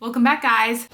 Welcome back, guys.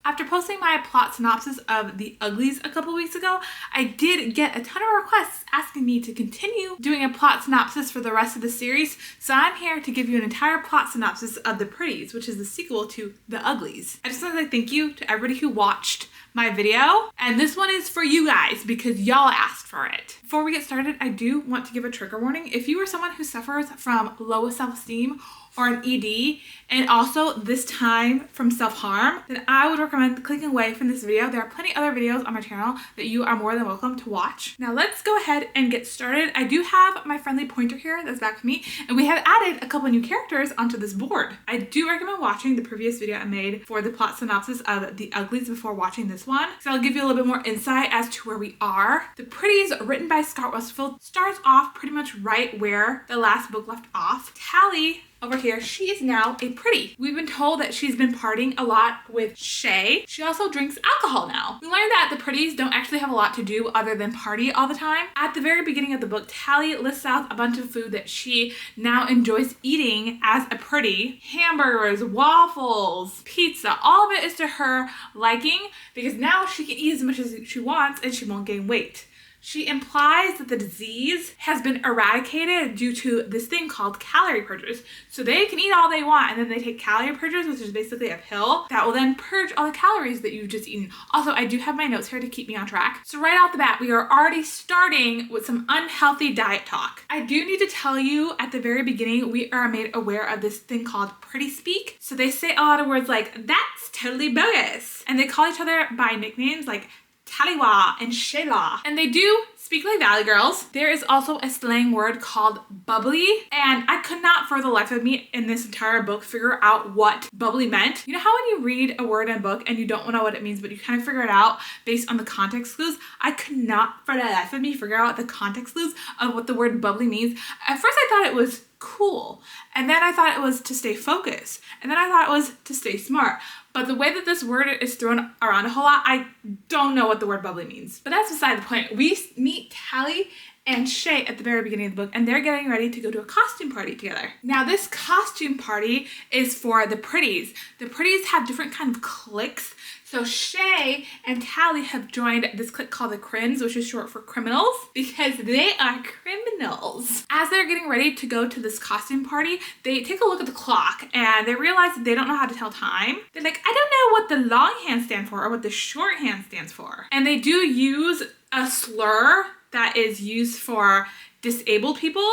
After posting my plot synopsis of The Uglies a couple weeks ago, I did get a ton of requests asking me to continue doing a plot synopsis for the rest of the series, so I'm here to give you an entire plot synopsis of The Pretties, which is the sequel to The Uglies. I just want to say thank you to everybody who watched my video, and this one is for you guys because y'all asked for it. Before we get started, I do want to give a trigger warning. If you are someone who suffers from low self-esteem or an ED, and also this time from self-harm, then I would recommend clicking away from this video. There are plenty other videos on my channel that you are more than welcome to watch. Now let's go ahead and get started. I do have my friendly pointer here that's back with me, and we have added a couple new characters onto this board. I do recommend watching the previous video I made for the plot synopsis of The Uglies before watching this one, so I'll give you a little bit more insight as to where we are. The Pretties, written by Scott Westfield, starts off pretty much right where the last book left off. Tally over here, she is now a pretty. We've been told that she's been partying a lot with Shay. She also drinks alcohol now. We learned that the Pretties don't actually have a lot to do other than party all the time. At the very beginning of the book, Tally lists out a bunch of food that she now enjoys eating as a pretty. Hamburgers, waffles, pizza, all of it is to her liking because now she can eat as much as she wants and she won't gain weight. She implies that the disease has been eradicated due to this thing called calorie purges. So they can eat all they want and then they take calorie purges, which is basically a pill that will then purge all the calories that you've just eaten. Also, I do have my notes here to keep me on track. So right off the bat, we are already starting with some unhealthy diet talk. I do need to tell you at the very beginning, we are made aware of this thing called pretty speak. So they say a lot of words like, that's totally bogus. And they call each other by nicknames like Tallywa and Shayla. And they do speak like Valley Girls. There is also a slang word called bubbly, and I could not for the life of me in this entire book figure out what bubbly meant. You know how when you read a word in a book and you don't know what it means, but you kind of figure it out based on the context clues? I could not for the life of me figure out the context clues of what the word bubbly means. At first I thought it was cool, and then I thought it was to stay focused, and then I thought it was to stay smart. But the way that this word is thrown around a whole lot, I don't know what the word bubbly means. But that's beside the point. We meet Tally and Shay at the very beginning of the book, and they're getting ready to go to a costume party together. Now, this costume party is for the Pretties. The Pretties have different kind of cliques. So Shay and Tally have joined this clique called the Crims, which is short for criminals, because they are criminals. As they're getting ready to go to this costume party, they take a look at the clock and they realize that they don't know how to tell time. They're like, I don't know what the long hand stands for or what the short hand stands for. And they do use a slur that is used for disabled people,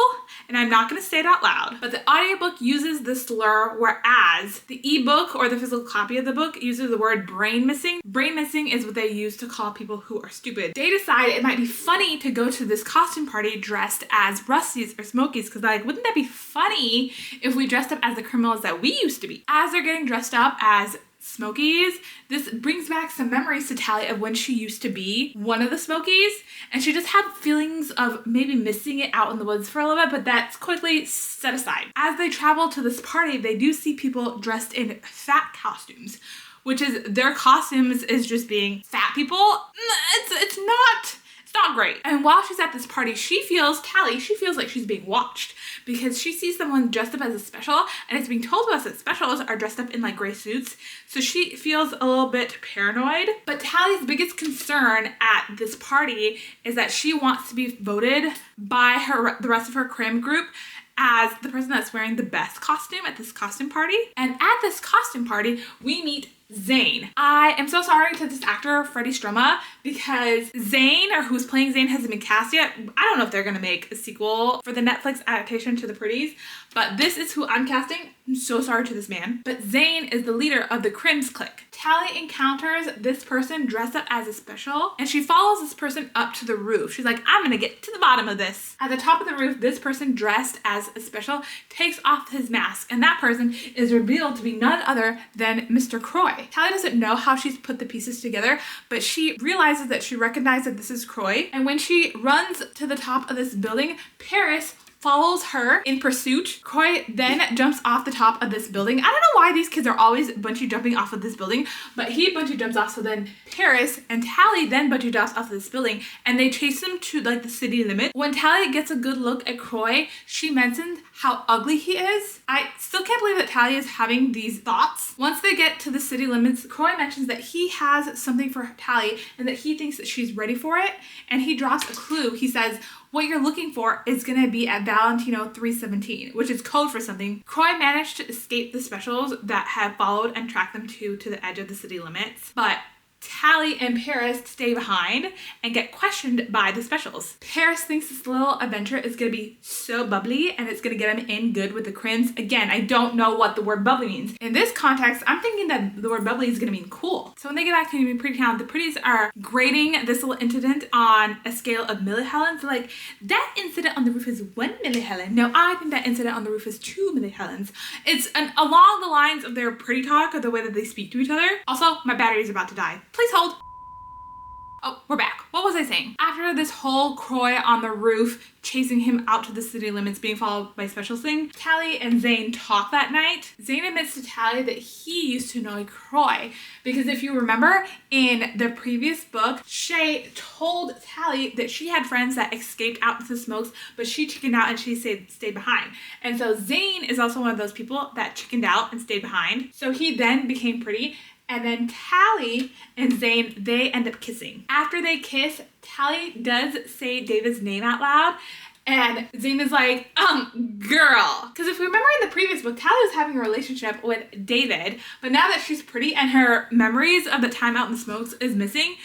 and I'm not going to say it out loud, but the audiobook uses the slur, whereas the ebook or the physical copy of the book uses the word brain missing. Brain missing is what they use to call people who are stupid. They decide it might be funny to go to this costume party dressed as Rusties or Smokies, because they're like, wouldn't that be funny if we dressed up as the criminals that we used to be? As they're getting dressed up as Smokies, this brings back some memories to Tally of when she used to be one of the Smokies, and she just had feelings of maybe missing it out in the woods for a little bit, but that's quickly set aside. As they travel to this party, they do see people dressed in fat costumes, which is their costumes is just being fat people. It's not great. And while she's at this party, Tally feels like she's being watched because she sees someone dressed up as a special, and it's being told to us that specials are dressed up in like gray suits. So she feels a little bit paranoid. But Tally's biggest concern at this party is that she wants to be voted by the rest of her crim group as the person that's wearing the best costume at this costume party. And at this costume party, we meet Zane. I am so sorry to this actor, Freddie Stroma, because Zane, or who's playing Zane, hasn't been cast yet. I don't know if they're gonna make a sequel for the Netflix adaptation to The Pretties, but this is who I'm casting. I'm so sorry to this man. But Zane is the leader of the Crims clique. Tally encounters this person dressed up as a special, and she follows this person up to the roof. She's like, I'm gonna get to the bottom of this. At the top of the roof, this person dressed as a special takes off his mask, and that person is revealed to be none other than Mr. Croy. Tally doesn't know how she's put the pieces together, but she realizes that she recognizes that this is Croy, and when she runs to the top of this building, Paris follows her in pursuit. Croy then jumps off the top of this building. I don't know why these kids are always bungee jumping off of this building, but he bungee jumps off, so then Paris and Tally then bungee jumps off of this building, and they chase him to like the city limit. When Tally gets a good look at Croy, she mentions how ugly he is. I still can't believe that Tally is having these thoughts. Once they get to the city limits, Croy mentions that he has something for Tally and that he thinks that she's ready for it. And he drops a clue. He says, what you're looking for is going to be at Valentino 317, which is code for something. Croy managed to escape the specials that have followed and tracked them to the edge of the city limits. But Tally and Paris stay behind and get questioned by the specials. Paris thinks this little adventure is going to be so bubbly and it's going to get him in good with the Crims. Again, I don't know what the word bubbly means. In this context, I'm thinking that the word bubbly is going to mean cool. So when they get back to Pretty Town, the Pretties are grading this little incident on a scale of millihelens. So like, that incident on the roof is 1 millihelen. No, I think that incident on the roof is 2 millihelens. It's along the lines of their pretty talk or the way that they speak to each other. Also, my battery is about to die. Please hold. Oh, we're back. What was I saying? After this whole Croy on the roof chasing him out to the city limits being followed by specials thing, Tally and Zane talk that night. Zane admits to Tally that he used to know Croy because if you remember in the previous book, Shay told Tally that she had friends that escaped out into the smokes, but she chickened out and she stayed behind. And so Zane is also one of those people that chickened out and stayed behind. So he then became Pretty. And then Tally and Zane, they end up kissing. After they kiss, Tally does say David's name out loud. And Zane is like, girl. Because if we remember in the previous book, Tally was having a relationship with David. But now that she's Pretty and her memories of the time out in the smokes is missing,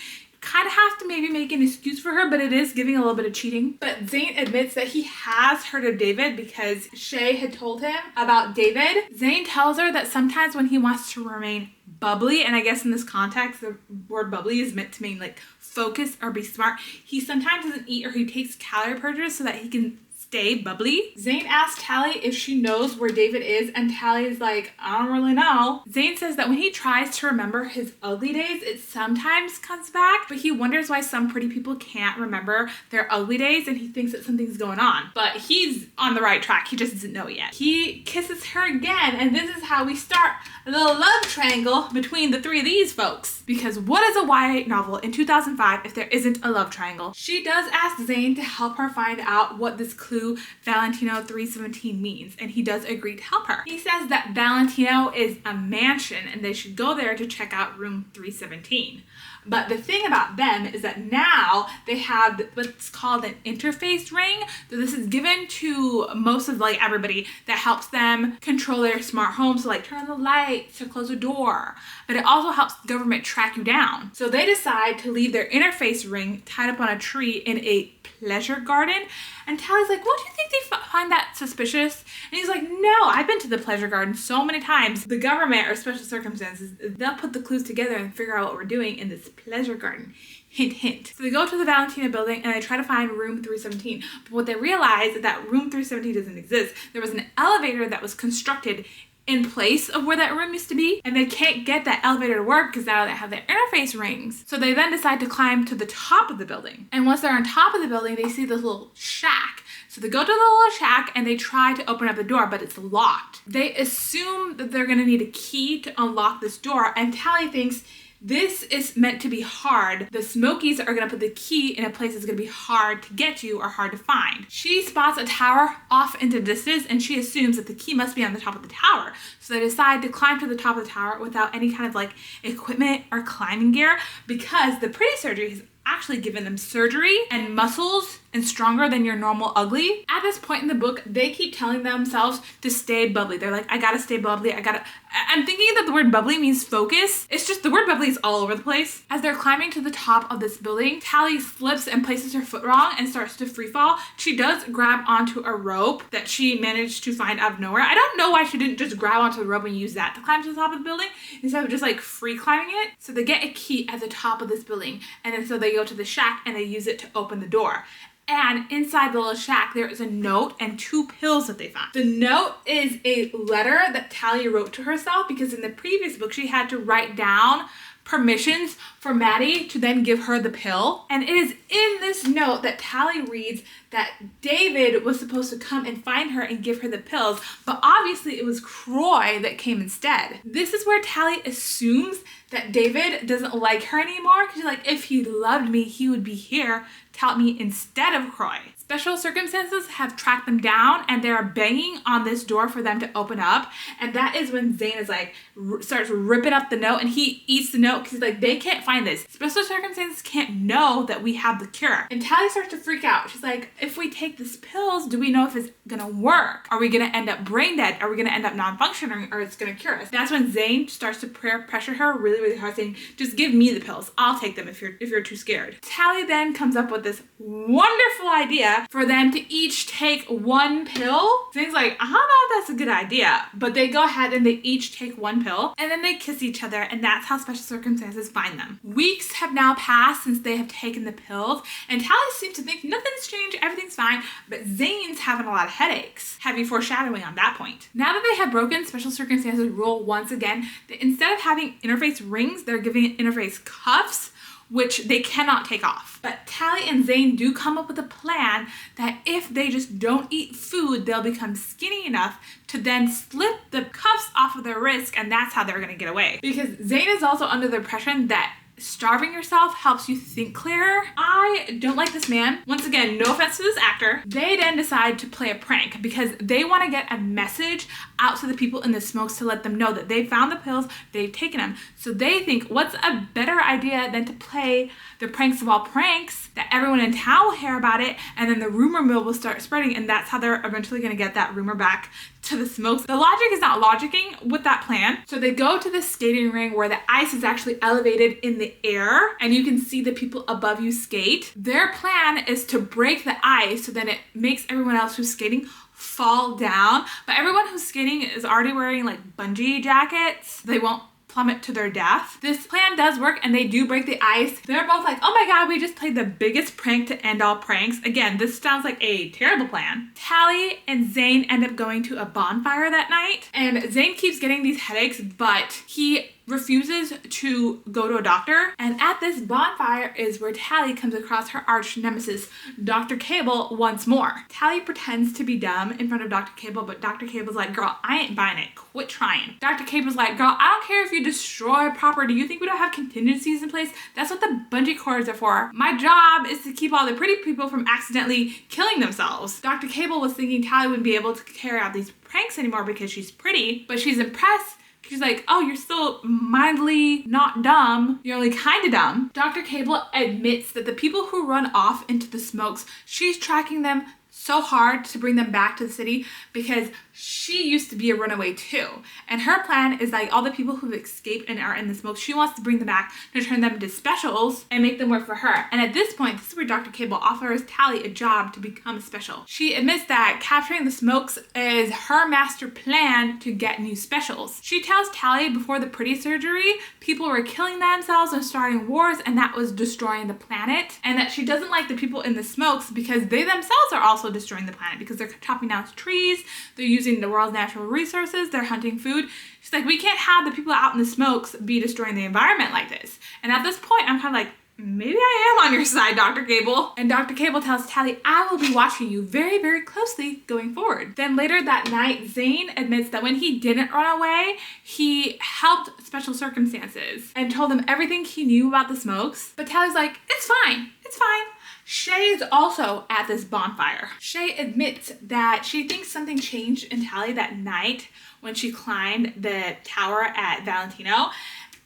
kind of have to maybe make an excuse for her, but it is giving a little bit of cheating. But Zane admits that he has heard of David because Shay had told him about David. Zane tells her that sometimes when he wants to remain bubbly, and I guess in this context, the word bubbly is meant to mean like focus or be smart, he sometimes doesn't eat or he takes calorie purges so that he can stay bubbly. Zane asks Tally if she knows where David is, and Tally's like, I don't really know. Zane says that when he tries to remember his ugly days, it sometimes comes back, but he wonders why some pretty people can't remember their ugly days, and he thinks that something's going on. But he's on the right track, he just doesn't know yet. He kisses her again, and this is how we start a little love triangle between the three of these folks. Because what is a YA novel in 2005 if there isn't a love triangle? She does ask Zane to help her find out what this clue Valentino 317 means, and he does agree to help her. He says that Valentino is a mansion and they should go there to check out room 317. But the thing about them is that now they have what's called an interface ring. So this is given to most of like everybody that helps them control their smart homes. So like turn on the lights or close the door. But it also helps the government track you down. So they decide to leave their interface ring tied up on a tree in a pleasure garden. And Tally's like, what do you think they find that suspicious? And he's like, no, I've been to the pleasure garden so many times. The government or special circumstances, they'll put the clues together and figure out what we're doing in this pleasure garden. Hint, hint. So they go to the Valentino building and they try to find room 317. But what they realize is that room 317 doesn't exist. There was an elevator that was constructed in place of where that room used to be, and they can't get that elevator to work because now they have their interface rings. So they then decide to climb to the top of the building. And once they're on top of the building, they see this little shack. So they go to the little shack and they try to open up the door, but it's locked. They assume that they're gonna need a key to unlock this door, and Tally thinks this is meant to be hard. The Smokies are gonna put the key in a place that's gonna be hard to get to or hard to find. She spots a tower off into the distance and she assumes that the key must be on the top of the tower. So they decide to climb to the top of the tower without any kind of like equipment or climbing gear because the Pretty surgery has actually given them surgery and muscles and stronger than your normal ugly. At this point in the book, they keep telling themselves to stay bubbly. They're like, I gotta stay bubbly, I'm thinking that the word bubbly means focus. It's just the word bubbly is all over the place. As they're climbing to the top of this building, Tally slips and places her foot wrong and starts to free fall. She does grab onto a rope that she managed to find out of nowhere. I don't know why she didn't just grab onto the rope and use that to climb to the top of the building instead of just like free climbing it. So they get a key at the top of this building, and then so they go to the shack and they use it to open the door. And inside the little shack, there is a note and 2 pills that they found. The note is a letter that Tally wrote to herself because in the previous book, she had to write down permissions for Maddie to then give her the pill. And it is in this note that Tally reads that David was supposed to come and find her and give her the pills, but obviously it was Croy that came instead. This is where Tally assumes that David doesn't like her anymore because she's like, if he loved me, he would be here to help me instead of Croy. Special circumstances have tracked them down and they're banging on this door for them to open up. And that is when Zane is like, starts ripping up the note and he eats the note because he's like, they can't find this. Special circumstances can't know that we have the cure. And Tally starts to freak out. She's like, if we take these pills, do we know if it's gonna work? Are we gonna end up brain dead? Are we gonna end up non-functioning or it's gonna cure us? That's when Zane starts to pressure her really, really hard, saying, just give me the pills. I'll take them if you're too scared. Tally then comes up with this wonderful idea for them to each take one pill. Zane's like, I don't know if that's a good idea, but they go ahead and they each take one pill and then they kiss each other, and that's how special circumstances find them. Weeks have now passed since they have taken the pills, and Tally seems to think nothing's changed, everything's fine, but Zane's having a lot of headaches. Heavy foreshadowing on that point. Now that they have broken special circumstances rule once again, instead of having interface rings, they're giving it interface cuffs, which they cannot take off. But Tally and Zane do come up with a plan that if they just don't eat food, they'll become skinny enough to then slip the cuffs off of their wrist, and that's how they're gonna get away. Because Zane is also under the impression that starving yourself helps you think clearer. I don't like this man. Once again, no offense to this actor. They then decide to play a prank because they want to get a message out to the people in the smokes to let them know that they found the pills, they've taken them. So they think, what's a better idea than to play the pranks of all pranks, that everyone in town will hear about it, and then the rumor mill will start spreading, and that's how they're eventually going to get that rumor back to the smokes. The logic is not logicking with that plan. So they go to the skating ring where the ice is actually elevated in the air and you can see the people above you skate. Their plan is to break the ice so then it makes everyone else who's skating fall down. But everyone who's skating is already wearing like bungee jackets. They won't plummet to their death. This plan does work and they do break the ice. They're both like, oh my god, we just played the biggest prank to end all pranks. Again, this sounds like a terrible plan. Tally and Zane end up going to a bonfire that night, and Zane keeps getting these headaches, but he refuses to go to a doctor. And at this bonfire is where Tally comes across her arch nemesis, Dr. Cable, once more. Tally pretends to be dumb in front of Dr. Cable, but Dr. Cable's like, girl, I ain't buying it. Quit trying. Dr. Cable's like, girl, I don't care if you destroy property. Do you think we don't have contingencies in place? That's what the bungee cords are for. My job is to keep all the pretty people from accidentally killing themselves. Dr. Cable was thinking Tally wouldn't be able to carry out these pranks anymore because she's pretty, but she's impressed. She's like, oh, you're still mildly not dumb. You're only kind of dumb. Dr. Cable admits that the people who run off into the smokes, she's tracking them so hard to bring them back to the city because she used to be a runaway too. And her plan is like all the people who've escaped and are in the smoke, she wants to bring them back to turn them into specials and make them work for her. And at this point, this is where Dr. Cable offers Tally a job to become a special. She admits that capturing the smokes is her master plan to get new specials. She tells Tally before the Pretty surgery, people were killing themselves and starting wars, and that was destroying the planet. And that she doesn't like the people in the smokes because they themselves are also destroying the planet because they're chopping down trees, they're using the world's natural resources, they're hunting food. She's like, we can't have the people out in the smokes be destroying the environment like this. And at this point, I'm kind of like, maybe I am on your side, Dr. Cable. And Dr. Cable tells Tally, I will be watching you very, very closely going forward. Then later that night, Zane admits that when he didn't run away, he helped special circumstances and told them everything he knew about the smokes. But Tally's like, it's fine, it's fine. Shay is also at this bonfire. Shay admits that she thinks something changed in Tally that night when she climbed the tower at Valentino.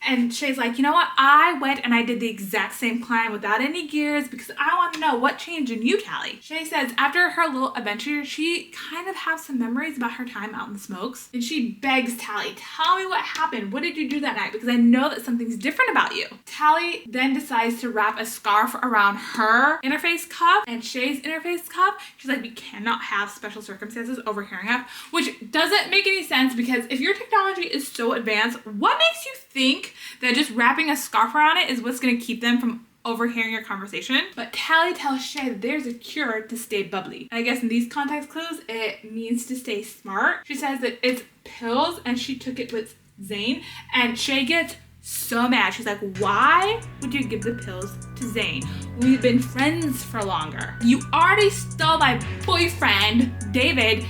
And Shay's like, you know what? I went and I did the exact same climb without any gears because I want to know what changed in you, Tally. Shay says after her little adventure, she kind of has some memories about her time out in the smokes. And she begs Tally, tell me what happened. What did you do that night? Because I know that something's different about you. Tally then decides to wrap a scarf around her interface cuff and Shay's interface cuff. She's like, we cannot have special circumstances overhearing us, which doesn't make any sense because if your technology is so advanced, what makes you think that just wrapping a scarf around it is what's going to keep them from overhearing your conversation? But Tally tells Shay that there's a cure to stay bubbly. And I guess in these context clues, it means to stay smart. She says that it's pills and she took it with Zane, and Shay gets so mad. She's like, why would you give the pills to Zane? We've been friends for longer. You already stole my boyfriend, David.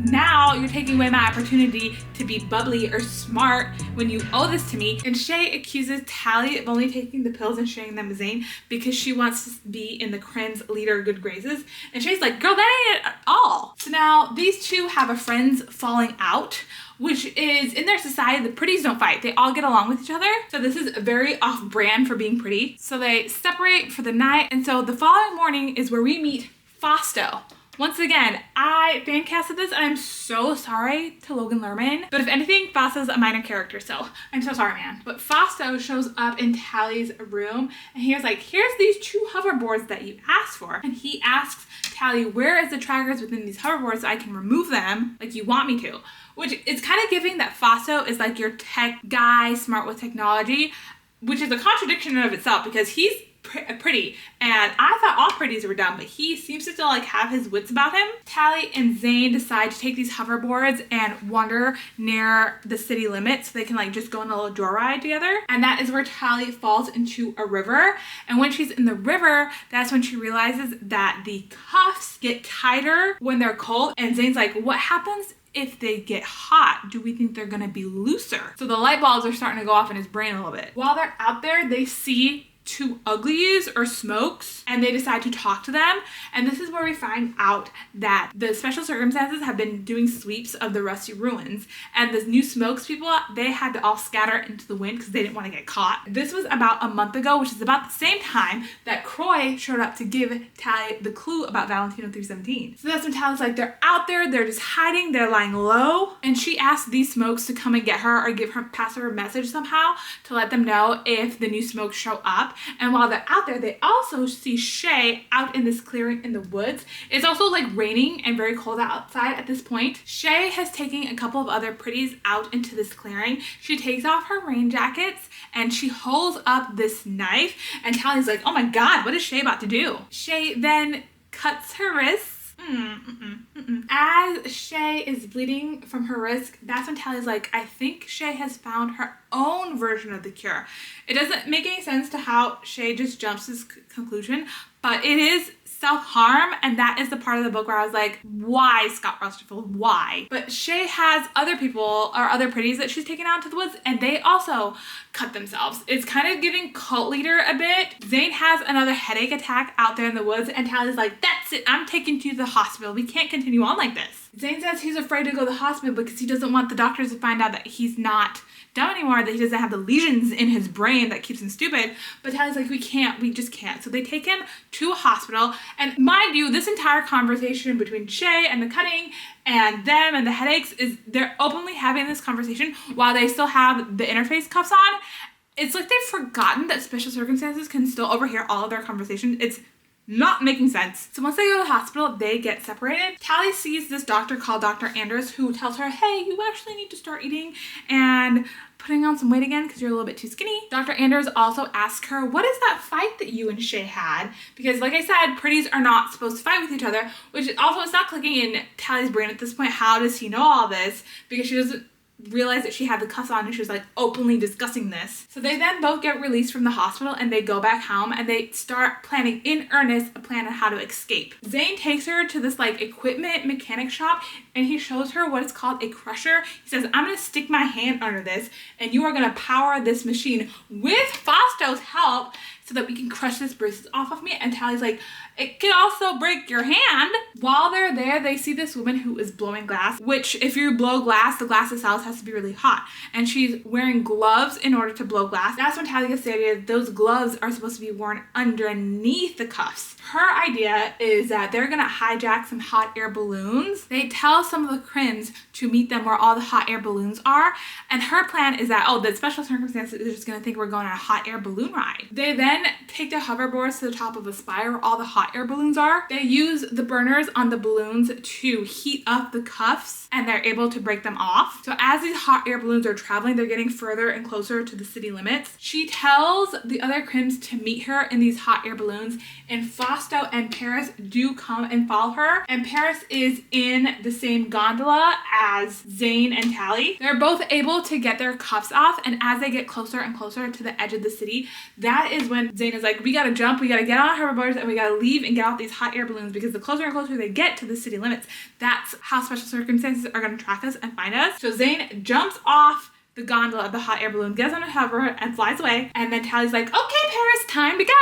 Now you're taking away my opportunity to be bubbly or smart when you owe this to me. And Shay accuses Tally of only taking the pills and sharing them with Zane because she wants to be in the Cren's leader good graces. And Shay's like, girl, that ain't it at all. So now these two have a friends falling out, which is in their society, the Pretties don't fight. They all get along with each other. So this is very off-brand for being pretty. So they separate for the night. And so the following morning is where we meet Fausto. Once again, I fan casted this and I'm so sorry to Logan Lerman. But if anything, Fausto's a minor character, so I'm so sorry, man. But Fausto shows up in Tally's room and he was like, here's these 2 hoverboards that you asked for. And he asks Tally, where is the trackers within these hoverboards so I can remove them like you want me to? Which is kind of giving that Fausto is like your tech guy, smart with technology, which is a contradiction in of itself because he's pretty, and I thought all pretties were dumb, but he seems to still like have his wits about him. Tally and Zane decide to take these hoverboards and wander near the city limits so they can like just go on a little joyride together. And that is where Tally falls into a river. And when she's in the river, that's when she realizes that the cuffs get tighter when they're cold. And Zane's like, what happens if they get hot? Do we think they're gonna be looser? So the light bulbs are starting to go off in his brain a little bit. While they're out there, they see 2 uglies or smokes and they decide to talk to them. And this is where we find out that the special circumstances have been doing sweeps of the rusty ruins, and the new smokes people, they had to all scatter into the wind because they didn't want to get caught. This was about a month ago, which is about the same time that Croy showed up to give Tally the clue about Valentino 317. So that's when Tally's like, they're out there, they're just hiding, they're lying low. And she asked these smokes to come and get her or pass her a message somehow to let them know if the new smokes show up. And while they're out there, they also see Shay out in this clearing in the woods. It's also like raining and very cold outside at this point. Shay has taken a couple of other pretties out into this clearing. She takes off her rain jackets and she holds up this knife, and Tally's like, oh my God, what is Shay about to do? Shay then cuts her wrists. As Shay is bleeding from her wrist, that's when Tally's like, I think Shay has found her own version of the cure. It doesn't make any sense to how Shay just jumps to this conclusion, but it is self-harm, and that is the part of the book where I was like, why, Scott Rusterfield, why? But Shay has other people or other pretties that she's taken out to the woods, and they also cut themselves. It's kind of giving cult leader a bit. Zane has another headache attack out there in the woods, and Tally's like, that's it, I'm taking you to the hospital. We can't continue on like this. Zane says he's afraid to go to the hospital because he doesn't want the doctors to find out that he's not dumb anymore, that he doesn't have the lesions in his brain that keeps him stupid. But Tally's like, we just can't. So they take him to a hospital. And mind you, this entire conversation between Shay and the cutting and them and the headaches is they're openly having this conversation while they still have the interface cuffs on. It's like they've forgotten that special circumstances can still overhear all of their conversations. It's not making sense. So once they go to the hospital, they get separated. Tally sees this doctor called Dr. Anders, who tells her, hey, you actually need to start eating and putting on some weight again because you're a little bit too skinny. Dr. Anders also asks her, what is that fight that you and Shay had? Because like I said, pretties are not supposed to fight with each other, which also is not clicking in Tally's brain at this point. How does he know all this? Because she doesn't realized that she had the cuffs on and she was like openly discussing this. So they then both get released from the hospital and they go back home and they start planning in earnest a plan on how to escape. Zane takes her to this like equipment mechanic shop and he shows her what is called a crusher. He says, I'm gonna stick my hand under this and you are gonna power this machine with Fausto's help so that we can crush this bruises off of me. And Tally's like, it could also break your hand. While they're there, they see this woman who is blowing glass, which if you blow glass, the glass itself has to be really hot. And she's wearing gloves in order to blow glass. That's when Tally gets the idea that those gloves are supposed to be worn underneath the cuffs. Her idea is that they're gonna hijack some hot air balloons. They tell some of the Crins to meet them where all the hot air balloons are. And her plan is that, oh, the special circumstances is just gonna think we're going on a hot air balloon ride. They then take their hoverboards to the top of a spire where all the hot air balloons are. They use the burners on the balloons to heat up the cuffs and they're able to break them off. So as these hot air balloons are traveling, they're getting further and closer to the city limits. She tells the other Crims to meet her in these hot air balloons, and Fausto and Paris do come and follow her. And Paris is in the same gondola as Zane and Tally. They're both able to get their cuffs off, and as they get closer and closer to the edge of the city, that is when Zane is like, we gotta jump, we gotta get on our hoverboards, and we gotta leave and get off these hot air balloons, because the closer and closer they get to the city limits, that's how special circumstances are gonna track us and find us. So Zane jumps off the gondola of the hot air balloon, gets on a hover, and flies away. And then Tally's like, okay, Paris, time to go.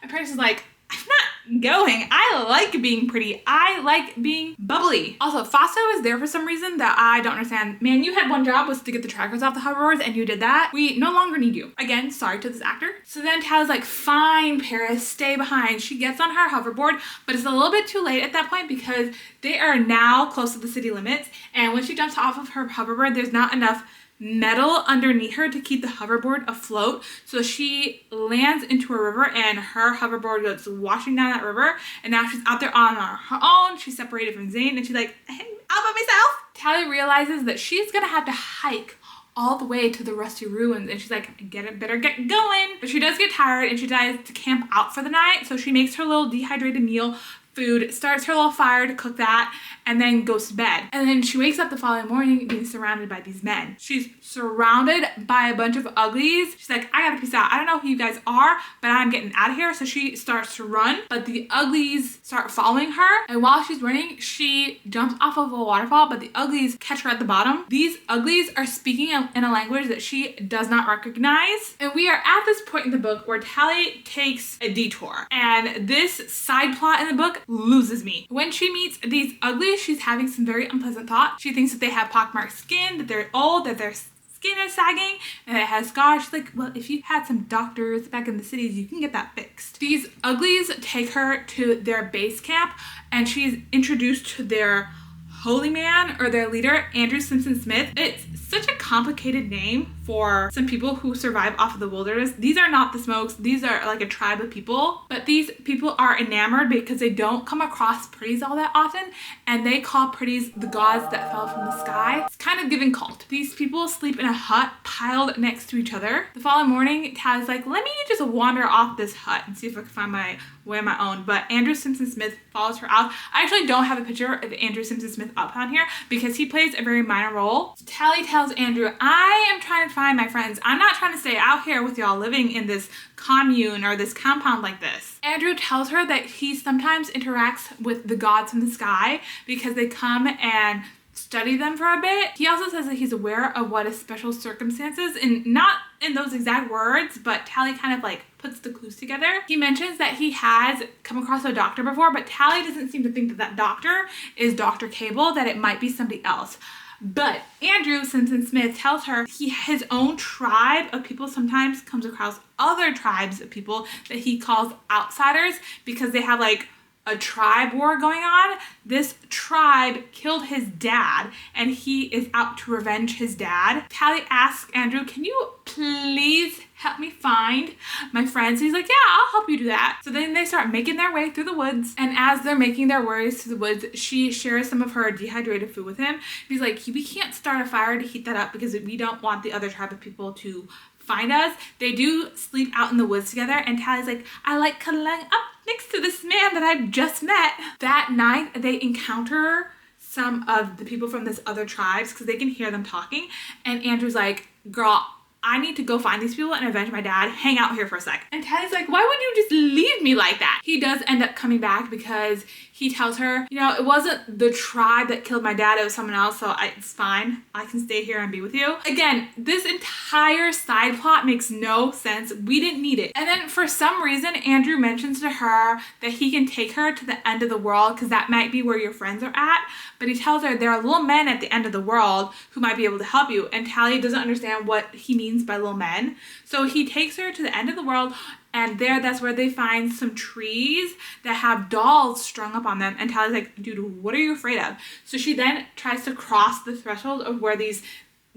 And Paris is like, I'm not going. I like being pretty. I like being bubbly. Also, Fasto is there for some reason that I don't understand. Man, you had one job, was to get the trackers off the hoverboards, and you did that. We no longer need you. Again, sorry to this actor. So then Tally's like, fine, Paris, stay behind. She gets on her hoverboard, but it's a little bit too late at that point because they are now close to the city limits. And when she jumps off of her hoverboard, there's not enough metal underneath her to keep the hoverboard afloat. So she lands into a river and her hoverboard goes washing down that river. And now she's out there on her own. She's separated from Zane and she's like, hey, all by myself. Tally realizes that she's gonna have to hike all the way to the rusty ruins, and she's like, better get going. But she does get tired and she decides to camp out for the night. So she makes her little dehydrated meal, food, starts her little fire to cook that, and then goes to bed. And then she wakes up the following morning being surrounded by these men. She's surrounded by a bunch of uglies. She's like, I gotta peace out. I don't know who you guys are, but I'm getting out of here. So she starts to run, but the uglies start following her. And while she's running, she jumps off of a waterfall, but the uglies catch her at the bottom. These uglies are speaking in a language that she does not recognize. And we are at this point in the book where Tally takes a detour. And this side plot in the book loses me. When she meets these uglies, she's having some very unpleasant thoughts. She thinks that they have pockmarked skin, that they're old, that their skin is sagging, and it has scars. She's like, well, if you had some doctors back in the cities, you can get that fixed. These uglies take her to their base camp, and she's introduced to their holy man, or their leader, Andrew Simpson Smith. It's such a complicated name for some people who survive off of the wilderness. These are not the Smokes. These are like a tribe of people, but these people are enamored because they don't come across pretties all that often, and they call pretties the gods that fell from the sky. It's kind of giving cult. These people sleep in a hut piled next to each other. The following morning, Tally's like, let me just wander off this hut and see if I can find my way on my own. But Andrew Simpson Smith follows her out. I actually don't have a picture of Andrew Simpson Smith up on here because he plays a very minor role. So Tally tells Andrew, I am trying to find my friends. I'm not trying to stay out here with y'all living in this commune or this compound like this. Andrew tells her that he sometimes interacts with the gods from the sky because they come and study them for a bit. He also says that he's aware of what is special circumstances, and not in those exact words, but Tally kind of like puts the clues together. He mentions that he has come across a doctor before, but Tally doesn't seem to think that that doctor is Dr. Cable, that it might be somebody else. But Andrew Simpson Smith tells her his own tribe of people sometimes comes across other tribes of people that he calls outsiders because they have like a tribe war going on. This tribe killed his dad and he is out to revenge his dad. Tally asks Andrew, can you please help me find my friends? He's like, yeah, I'll help you do that. So then they start making their way through the woods, and as they're making their way through the woods, she shares some of her dehydrated food with him. He's like, we can't start a fire to heat that up because we don't want the other tribe of people to find us. They do sleep out in the woods together, and Tally's like, I like cuddling up next to this man that I've just met. That night, they encounter some of the people from this other tribes because they can hear them talking, and Andrew's like, girl, I need to go find these people and avenge my dad. Hang out here for a sec. And Tally's like, why would you just leave me like that? He does end up coming back because he tells her, you know, it wasn't the tribe that killed my dad, it was someone else, so it's fine. I can stay here and be with you. Again, this entire side plot makes no sense. We didn't need it. And then for some reason, Andrew mentions to her that he can take her to the end of the world because that might be where your friends are at. But he tells her there are little men at the end of the world who might be able to help you. And Tally doesn't understand what he means by little men. So he takes her to the end of the world, and that's where they find some trees that have dolls strung up on them. And Tally's like, dude, what are you afraid of? So she then tries to cross the threshold of where these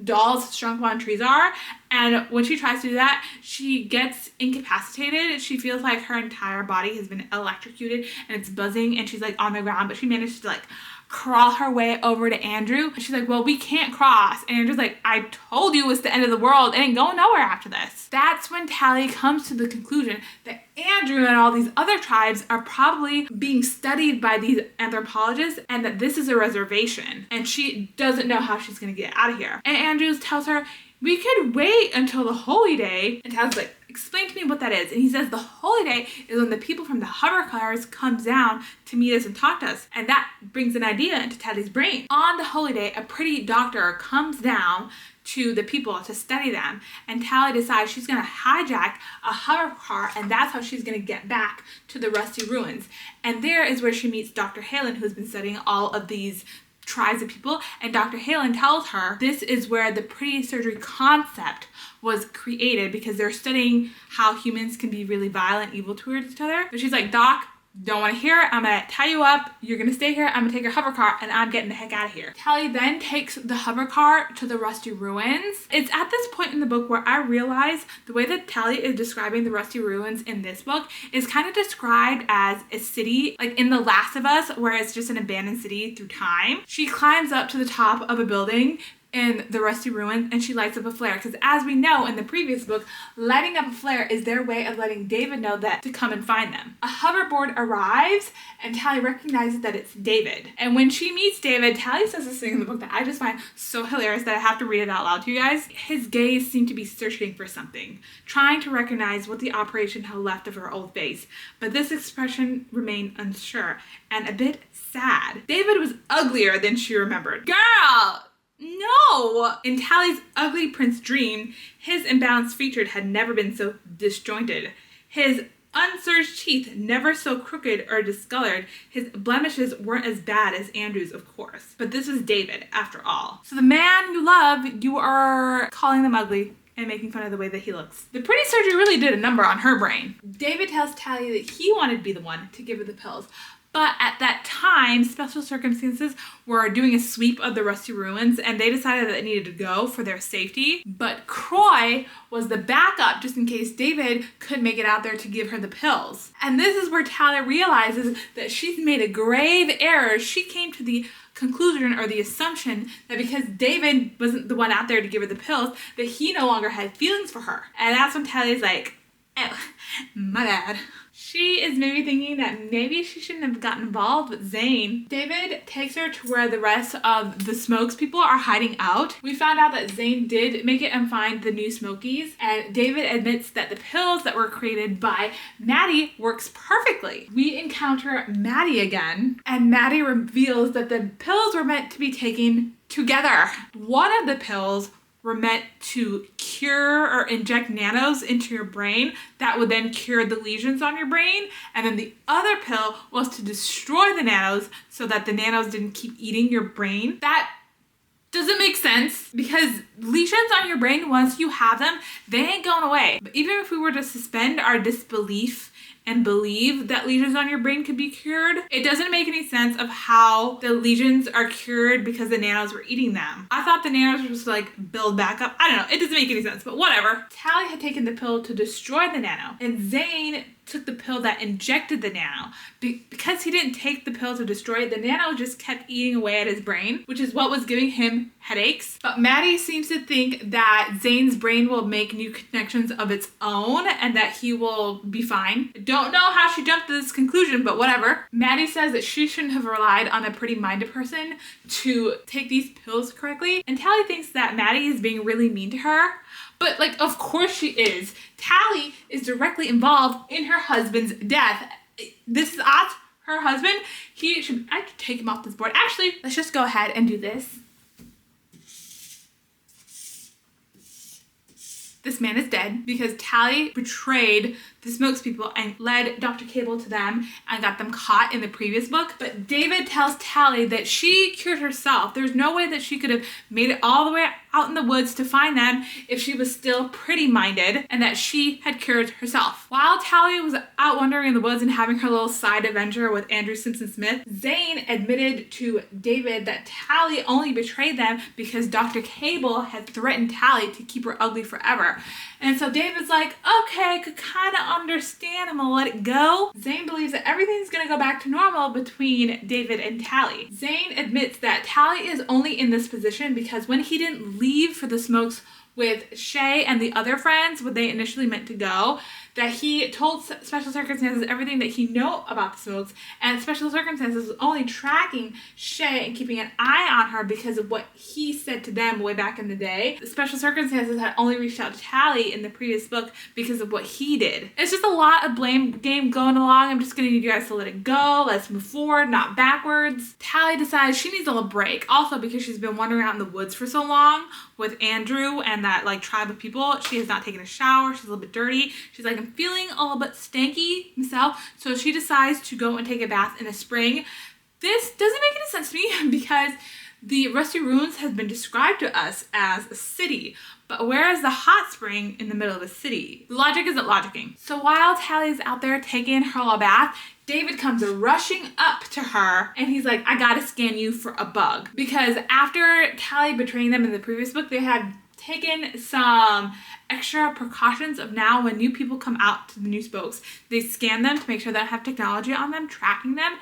dolls strung up on trees are. And when she tries to do that, she gets incapacitated. She feels like her entire body has been electrocuted and it's buzzing and she's like on the ground, but she managed to like crawl her way over to Andrew. She's like, well, we can't cross. And Andrew's like, I told you it's the end of the world. It ain't going nowhere after this. That's when Tally comes to the conclusion that Andrew and all these other tribes are probably being studied by these anthropologists and that this is a reservation. And she doesn't know how she's going to get out of here. And Andrew tells her, we could wait until the holy day. And Tally's like, explain to me what that is. And he says the holy day is when the people from the hover cars come down to meet us and talk to us. And that brings an idea into Tally's brain. On the holy day, a pretty doctor comes down to the people to study them. And Tally decides she's going to hijack a hover car, and that's how she's going to get back to the Rusty Ruins. And there is where she meets Dr. Halen, who's been studying all of these tribes of people, and Dr. Halen tells her this is where the pretty surgery concept was created because they're studying how humans can be really violent, evil towards each other. But she's like, Doc, don't want to hear it. I'm gonna tie you up. You're gonna stay here. I'm gonna take your hover car and I'm getting the heck out of here. Tally then takes the hover car to the Rusty Ruins. It's at this point in the book where I realize the way that Tally is describing the Rusty Ruins in this book is kind of described as a city, like in The Last of Us, where it's just an abandoned city through time. She climbs up to the top of a building in the Rusty Ruins and she lights up a flare, because as we know in the previous book, lighting up a flare is their way of letting David know that to come and find them. A hoverboard arrives and Tally recognizes that it's David. And when she meets David, Tally says this thing in the book that I just find so hilarious that I have to read it out loud to you guys. His gaze seemed to be searching for something, trying to recognize what the operation had left of her old face, but this expression remained unsure and a bit sad. David was uglier than she remembered. Girl! No! In Tally's ugly prince dream, his imbalanced features had never been so disjointed. His unsurged teeth never so crooked or discolored. His blemishes weren't as bad as Andrew's, of course. But this was David, after all. So the man you love, you are calling them ugly and making fun of the way that he looks. The pretty surgery really did a number on her brain. David tells Tally that he wanted to be the one to give her the pills. But at that time, special circumstances were doing a sweep of the Rusty Ruins and they decided that it needed to go for their safety. But Croy was the backup just in case David couldn't make it out there to give her the pills. And this is where Tally realizes that she's made a grave error. She came to the conclusion or the assumption that because David wasn't the one out there to give her the pills, that he no longer had feelings for her. And that's when Tally's like, oh, my bad. She is maybe thinking that maybe she shouldn't have gotten involved with Zane. David takes her to where the rest of the Smokes people are hiding out. We found out that Zane did make it and find the new Smokies, and David admits that the pills that were created by Maddie works perfectly. We encounter Maddie again, and Maddie reveals that the pills were meant to be taken together. One of the pills were meant to cure or inject nanos into your brain that would then cure the lesions on your brain. And then the other pill was to destroy the nanos so that the nanos didn't keep eating your brain. That doesn't make sense because lesions on your brain, once you have them, they ain't going away. But even if we were to suspend our disbelief and believe that lesions on your brain could be cured, it doesn't make any sense of how the lesions are cured because the nanos were eating them. I thought the nanos were supposed to like build back up. I don't know, it doesn't make any sense, but whatever. Tally had taken the pill to destroy the nano, and Zane took the pill that injected the nano. Because he didn't take the pill to destroy it, the nano just kept eating away at his brain, which is what was giving him headaches. But Maddie seems to think that Zane's brain will make new connections of its own and that he will be fine. Don't know how she jumped to this conclusion, but whatever. Maddie says that she shouldn't have relied on a pretty minded person to take these pills correctly. And Tally thinks that Maddie is being really mean to her. But like, of course she is. Tally is directly involved in her husband's death. This is her husband. I should take him off this board. Actually, let's just go ahead and do this. This man is dead because Tally betrayed the Smokes people and led Dr. Cable to them and got them caught in the previous book. But David tells Tally that she cured herself. There's no way that she could have made it all the way out in the woods to find them if she was still pretty minded, and that she had cured herself. While Tally was out wandering in the woods and having her little side adventure with Andrew Simpson Smith, Zane admitted to David that Tally only betrayed them because Dr. Cable had threatened Tally to keep her ugly forever. And so David's like, okay, could kind of understand. I'm gonna let it go. Zane believes that everything's gonna go back to normal between David and Tally. Zane admits that Tally is only in this position because when he didn't leave for the smokes with Shay and the other friends when they initially meant to go, that he told Special Circumstances everything that he knew about the smokes, and Special Circumstances was only tracking Shay and keeping an eye on her because of what he said to them way back in the day. The Special Circumstances had only reached out to Tally in the previous book because of what he did. It's just a lot of blame game going along. I'm just gonna need you guys to let it go. Let's move forward, not backwards. Tally decides she needs a little break, also because she's been wandering out in the woods for so long with Andrew and that like tribe of people. She has not taken a shower. She's a little bit dirty. She's like, I'm feeling a little bit stanky myself. So she decides to go and take a bath in a spring. This doesn't make any sense to me because the Rusty Ruins has been described to us as a city, but where is the hot spring in the middle of a city? The logic isn't logicking. So while Tally's out there taking her little bath, David comes rushing up to her and he's like, I gotta scan you for a bug. Because after Tally betraying them in the previous book, they had taken some extra precautions of now when new people come out to the new spokes, they scan them to make sure they don't have technology on them, tracking them.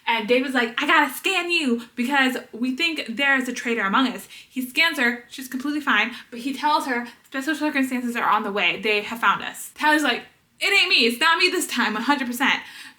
And David's like, I gotta scan you because we think there is a traitor among us. He scans her, she's completely fine, but he tells her Special Circumstances are on the way. They have found us. Tally's like, it ain't me. It's not me this time, 100%.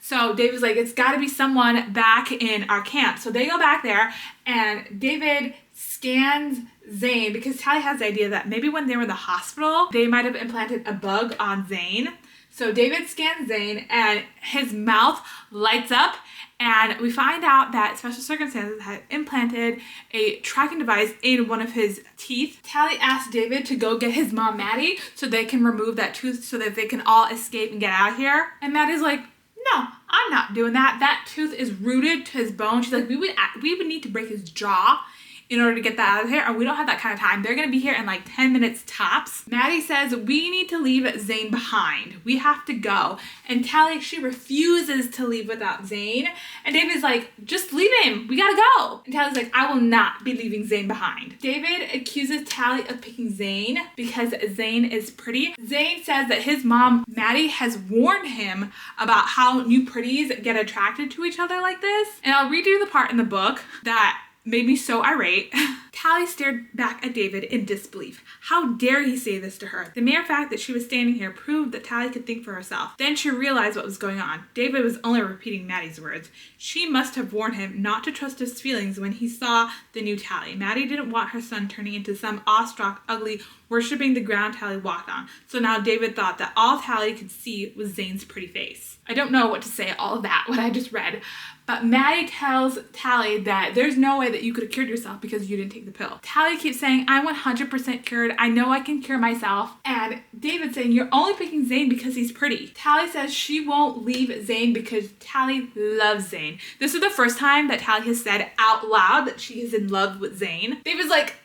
So David's like, it's gotta be someone back in our camp. So they go back there and David scans Zane because Tally has the idea that maybe when they were in the hospital, they might have implanted a bug on Zane. So David scans Zane and his mouth lights up and we find out that Special Circumstances had implanted a tracking device in one of his teeth. Tally asks David to go get his mom Maddie so they can remove that tooth so that they can all escape and get out of here. And Maddie's like, no, I'm not doing that. That tooth is rooted to his bone. She's like, we would need to break his jaw in order to get that out of here, and we don't have that kind of time. They're gonna be here in like 10 minutes tops. Maddie says, we need to leave Zane behind. We have to go. And Tally, she refuses to leave without Zane. And David's like, just leave him, we gotta go. And Tally's like, I will not be leaving Zane behind. David accuses Tally of picking Zane because Zane is pretty. Zane says that his mom, Maddie, has warned him about how new pretties get attracted to each other like this. And I'll read you the part in the book that made me so irate. Tally stared back at David in disbelief. How dare he say this to her? The mere fact that she was standing here proved that Tally could think for herself. Then she realized what was going on. David was only repeating Maddie's words. She must have warned him not to trust his feelings when he saw the new Tally. Maddie didn't want her son turning into some awestruck, ugly, worshipping the ground Tally walked on. So now David thought that all Tally could see was Zane's pretty face. I don't know what to say all of that, what I just read. But Maddie tells Tally that there's no way that you could have cured yourself because you didn't take the pill. Tally keeps saying, I'm 100% cured. I know I can cure myself. And David's saying, you're only picking Zane because he's pretty. Tally says she won't leave Zane because Tally loves Zane. This is the first time that Tally has said out loud that she is in love with Zane. David's like,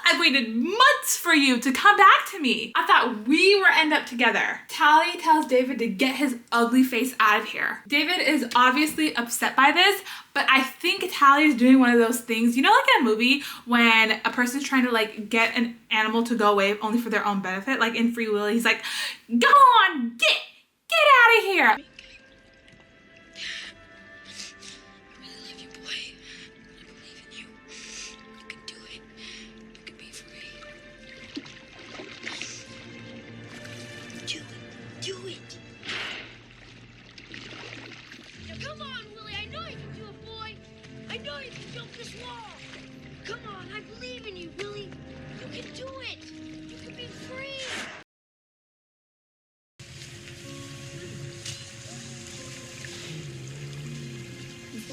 I've waited months for you to come back to me. I thought we were end up together. Tally tells David to get his ugly face out of here. David is obviously upset by this, but I think Tally is doing one of those things, you know, like in a movie when a person's trying to like get an animal to go away only for their own benefit, like in Free Willy, he's like, go on, get out of here.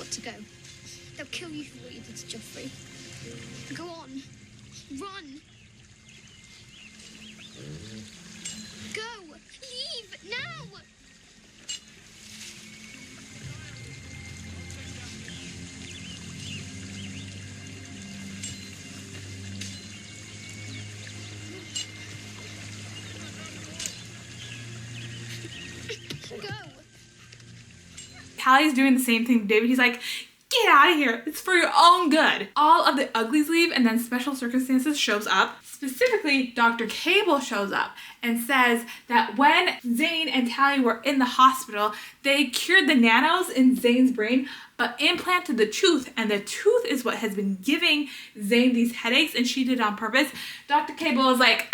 To go. They'll kill you for what you did to Joffrey. Go on. Run. Go. Leave now. Go. Tally's doing the same thing to David. He's like, get out of here. It's for your own good. All of the Uglies leave and then Special Circumstances shows up. Specifically, Dr. Cable shows up and says that when Zane and Tally were in the hospital, they cured the nanos in Zane's brain, but implanted the tooth, and the tooth is what has been giving Zane these headaches, and she did it on purpose. Dr. Cable is like,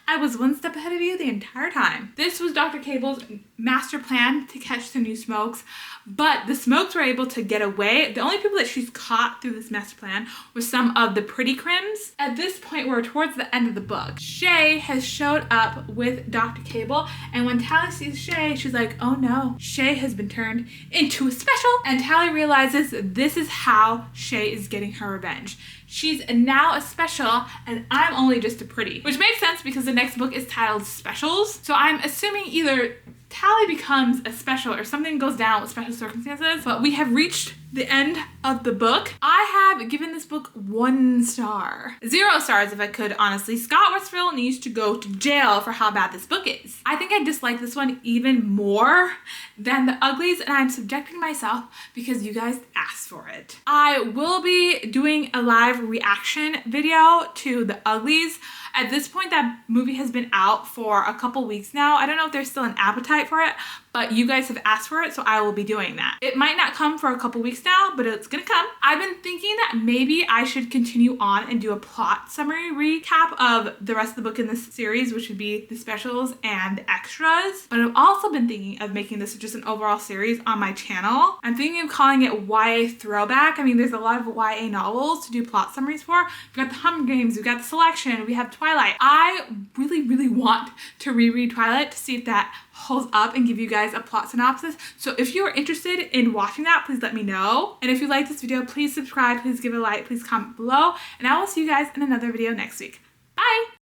I was one step ahead of you the entire time. This was Dr. Cable's master plan to catch the new Smokes, but the Smokes were able to get away. The only people that she's caught through this master plan were some of the Pretty Crims. At this point, we're towards the end of the book. Shay has showed up with Dr. Cable, and when Tally sees Shay, she's like, oh no, Shay has been turned into a special, and Tally realizes this is how Shay is getting her revenge. She's now a special, and I'm only just a pretty. Which makes sense because the next book is titled Specials. So I'm assuming either Tally becomes a special or something goes down with special circumstances. But we have reached the end of the book. I have given this book 1 star. 0 stars if I could, honestly. Scott Westfield needs to go to jail for how bad this book is. I think I dislike this one even more than the Uglies, and I'm subjecting myself because you guys asked for it. I will be doing a live reaction video to the Uglies. At this point, that movie has been out for a couple weeks now. I don't know if there's still an appetite for it, but you guys have asked for it, so I will be doing that. It might not come for a couple weeks now, but it's gonna come. I've been thinking that maybe I should continue on and do a plot summary recap of the rest of the book in this series, which would be the specials and the extras. But I've also been thinking of making this just an overall series on my channel. I'm thinking of calling it YA Throwback. I mean, there's a lot of YA novels to do plot summaries for. We've got the Hunger Games, we've got the Selection, we have Twilight. I really want to reread Twilight to see if that holds up and give you guys a plot synopsis. So if you are interested in watching that, please let me know. And if you like this video, please subscribe, please give it a like, please comment below, and I will see you guys in another video next week. Bye!